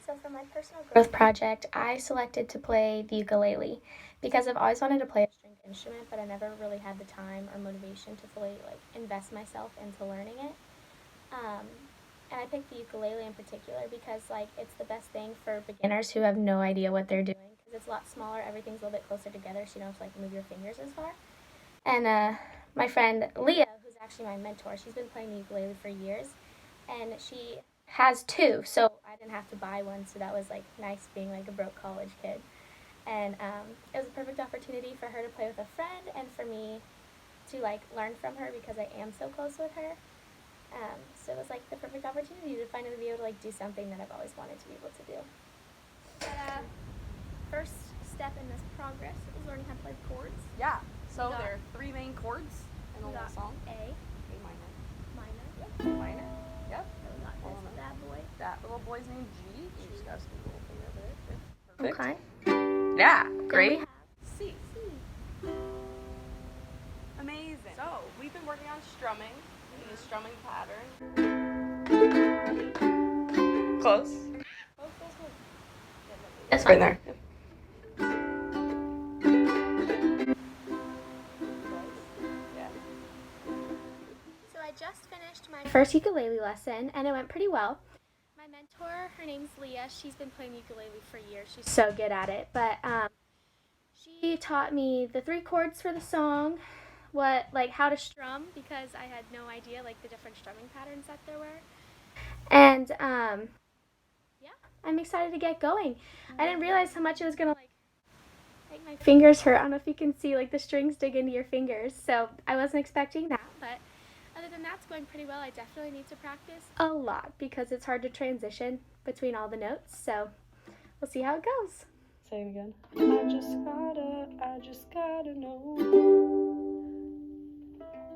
So for my personal growth project, I selected to play the ukulele because I've always wanted to play a stringed instrument, but I never really had the time or motivation to fully invest myself into learning it. Um, and I picked the ukulele in particular because it's the best thing for beginners who have no idea what they're doing because it's a lot smaller. Everything's a little bit closer together, so you don't have to move your fingers as far. And my friend Leah, who's actually my mentor, she's been playing the ukulele for years, and she has two, so I didn't have to buy one. So that was nice being a broke college kid, and it was a perfect opportunity for her to play with a friend and for me to learn from her because I am so close with her. So it was the perfect opportunity to finally be able to do something that I've always wanted to be able to do. But first step in this progress is learning how to play chords. Yeah. So there are three main chords in the whole song. A minor. minor. Yep. Minor. Yep. So we got this bad boy. That little boy's named G. You just gotta squeeze the little finger over there. Perfect. Okay. Yeah. Great. C. Amazing. So we've been working on strumming in the strumming pattern. Close. That's Right there. Yep. So I just finished my first ukulele lesson and it went pretty well. My mentor, her name's Leah. She's been playing ukulele for years. She's so good at it. But she taught me the three chords for the song, how to strum because I had no idea the different strumming patterns that there were. And yeah, I'm excited to get going. I didn't realize how much it was gonna make my fingers hurt. I don't know if you can see the strings dig into your fingers, so I wasn't expecting that. But other than that, it's going pretty well. I definitely need to practice a lot because it's hard to transition between all the notes. So we'll see how it goes. Say it again. I just gotta know.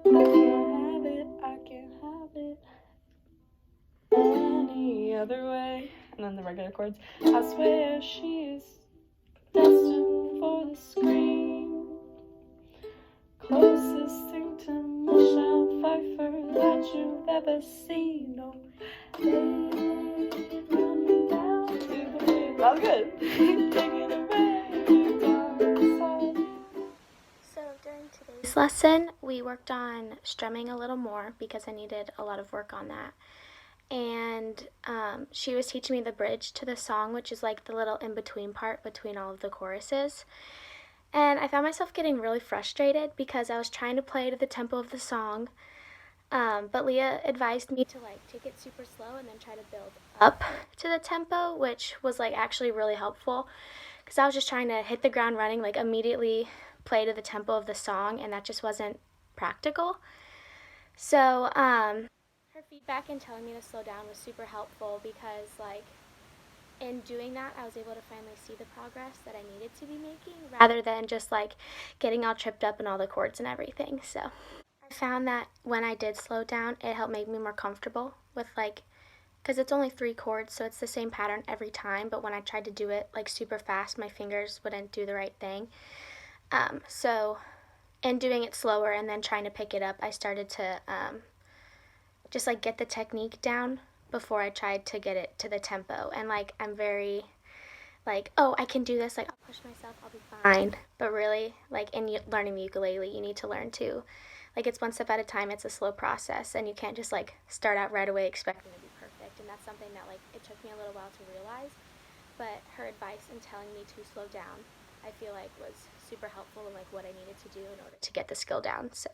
I can't have it any other way. And then the regular chords. I swear she is destined for the screen. Closest thing to Michelle Pfeiffer that you've ever seen. No, running down to the way. That was good. Taking away dark. So during today's lesson, we worked on strumming a little more because I needed a lot of work on that. And she was teaching me the bridge to the song, which is the little in-between part between all of the choruses. And I found myself getting really frustrated because I was trying to play to the tempo of the song, but Leah advised me to take it super slow and then try to build up to the tempo, which was actually really helpful because I was just trying to hit the ground running, immediately play to the tempo of the song, and that just wasn't practical. So her feedback and telling me to slow down was super helpful because in doing that, I was able to finally see the progress that I needed to be making rather than just getting all tripped up in all the chords and everything. So I found that when I did slow down, it helped make me more comfortable with because it's only three chords, so it's the same pattern every time. But when I tried to do it super fast, my fingers wouldn't do the right thing. So in doing it slower and then trying to pick it up, I started to just get the technique down before I tried to get it to the tempo. And I'm very oh, I can do this, I'll push myself, I'll be fine. But really, in learning the ukulele, you need to learn to it's one step at a time. It's a slow process, and you can't just start out right away expecting to be perfect. And that's something that it took me a little while to realize. But her advice in telling me to slow down, I feel was super helpful in what I needed to do in order to get the skill down. So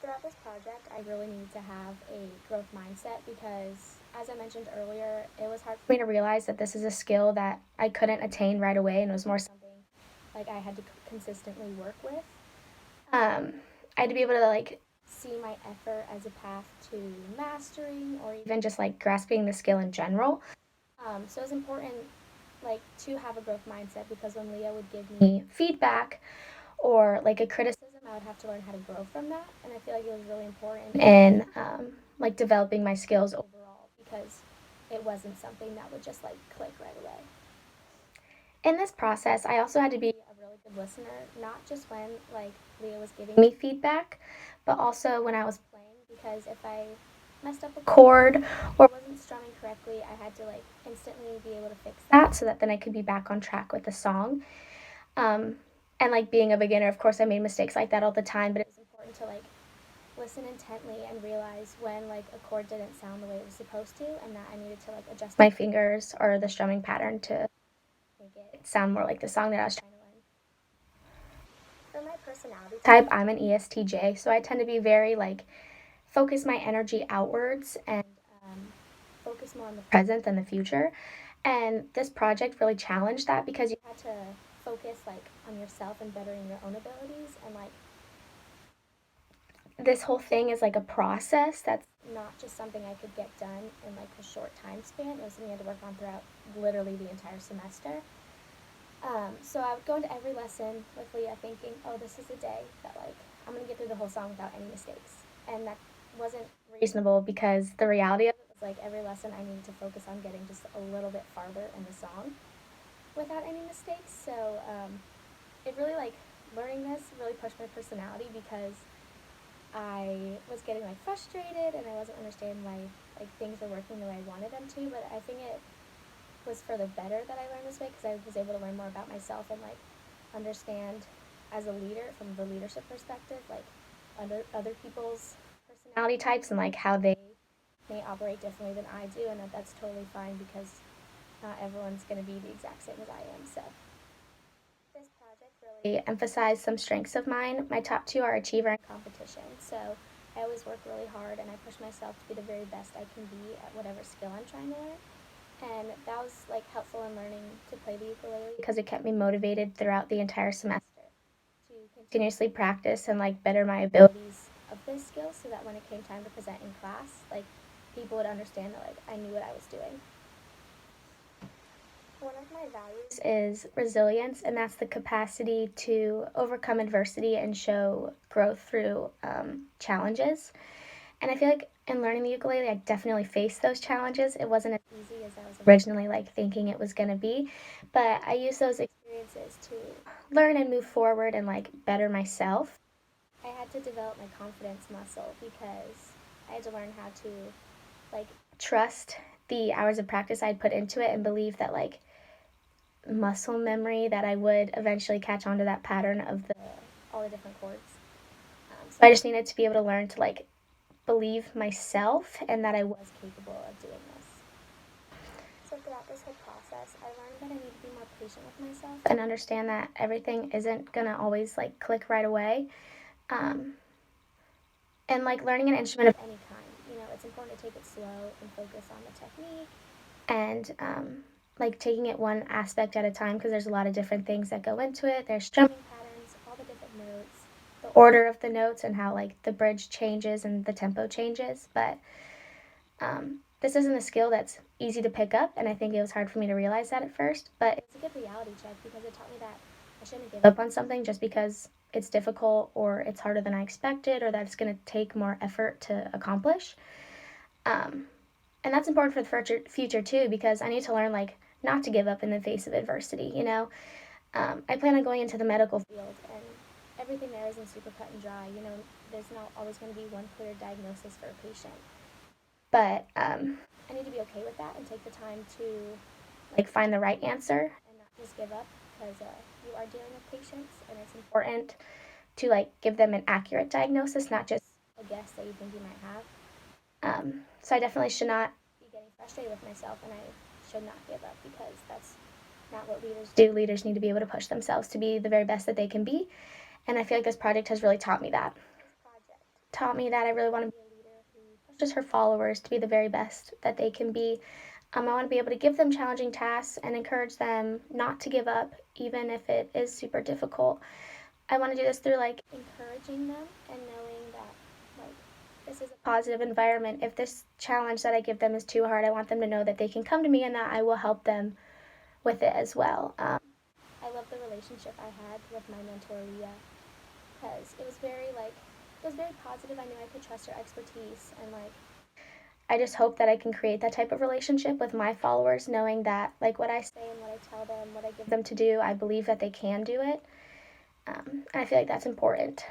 throughout this project, I really needed to have a growth mindset because, as I mentioned earlier, it was hard for me to realize that this is a skill that I couldn't attain right away, and it was more something I had to consistently work with. I had to be able to see my effort as a path to mastering or even just grasping the skill in general. So it was important to have a growth mindset because when Leah would give me feedback or a criticism, I would have to learn how to grow from that. And I feel it was really important in developing my skills overall because it wasn't something that would just click right away. In this process, I also had to be a really good listener, not just when Leah was giving me feedback, but also when I was playing because if I messed up a chord or wasn't strumming correctly, I had to like instantly be able to fix that so that then I could be back on track with the song. Um, and like being a beginner, of course, I made mistakes like that all the time, but it was important to like listen intently and realize when like a chord didn't sound the way it was supposed to, and that I needed to like adjust my fingers or the strumming pattern to make it sound more like the song that I was trying to learn. For my personality type, I'm an ESTJ, so I tend to be very like focus my energy outwards and focus more on the present than the future. And this project really challenged that because you had to focus like on yourself and bettering your own abilities, and like this whole thing is like a process that's not just something I could get done in like a short time span. It was something I had to work on throughout literally the entire semester. So I would go into every lesson with Leah thinking, oh, this is a day that like I'm gonna get through the whole song without any mistakes, and that wasn't reasonable because the reality of it was like every lesson I needed to focus on getting just a little bit farther in the song without any mistakes. So it really like learning this really pushed my personality because I was getting like frustrated and I wasn't understanding why like things were working the way I wanted them to. But I think it was for the better that I learned this way because I was able to learn more about myself and like understand as a leader from the leadership perspective, like under other people's personality types and like how they may operate differently than I do, and that that's totally fine because not everyone's going to be the exact same as I am. So this project really emphasized some strengths of mine. My top two are achiever and competition. So I always work really hard and I push myself to be the very best I can be at whatever skill I'm trying to learn. And that was like helpful in learning to play the ukulele because it kept me motivated throughout the entire semester to continuously practice and like better my abilities of this skill so that when it came time to present in class, like people would understand that like I knew what I was doing. One of my values is resilience, and that's the capacity to overcome adversity and show growth through challenges. And I feel like in learning the ukulele, I definitely faced those challenges. It wasn't as easy as I was originally like thinking it was gonna be, but I used those experiences to learn and move forward and like better myself. I had to develop my confidence muscle because I had to learn how to like trust the hours of practice I'd put into it and believe that like muscle memory that I would eventually catch on to that pattern of the all the different chords. So I just needed to be able to learn to like believe myself and that I was capable of doing this. So throughout this whole process, I learned that I need to be more patient with myself and understand that everything isn't gonna always like click right away. Um, and like learning an instrument of any kind, you know, it's important to take it slow and focus on the technique and like taking it one aspect at a time because there's a lot of different things that go into it. There's strumming patterns, all the different notes, the order of the notes, and how like the bridge changes and the tempo changes. But this isn't a skill that's easy to pick up, and I think it was hard for me to realize that at first. But it's a good reality check because it taught me that I shouldn't give up on something just because it's difficult or it's harder than I expected or that it's going to take more effort to accomplish. Um, and that's important for the future too because I need to learn like not to give up in the face of adversity. You know, I plan on going into the medical field, and everything there isn't super cut and dry. You know, there's not always going to be one clear diagnosis for a patient, but I need to be okay with that and take the time to like find the right answer and not just give up because you are dealing with patients, and it's important to like give them an accurate diagnosis, not just a guess that you think you might have. So I definitely should not be getting frustrated with myself, and I should not give up because that's not what leaders do. Leaders need to be able to push themselves to be the very best that they can be, and I feel like this project has really taught me that. This project taught me that I really want to be a leader who pushes her followers to be the very best that they can be. I want to be able to give them challenging tasks and encourage them not to give up, even if it is super difficult. I want to do this through like encouraging them and knowing that like this is a positive environment. If this challenge that I give them is too hard, I want them to know that they can come to me and that I will help them with it as well. I love the relationship I had with my mentor Leah because it was very like it was very positive. I knew I could trust her expertise, and like I just hope that I can create that type of relationship with my followers, knowing that like what I say and what I tell them, what I give them to do, I believe that they can do it. And I feel like that's important.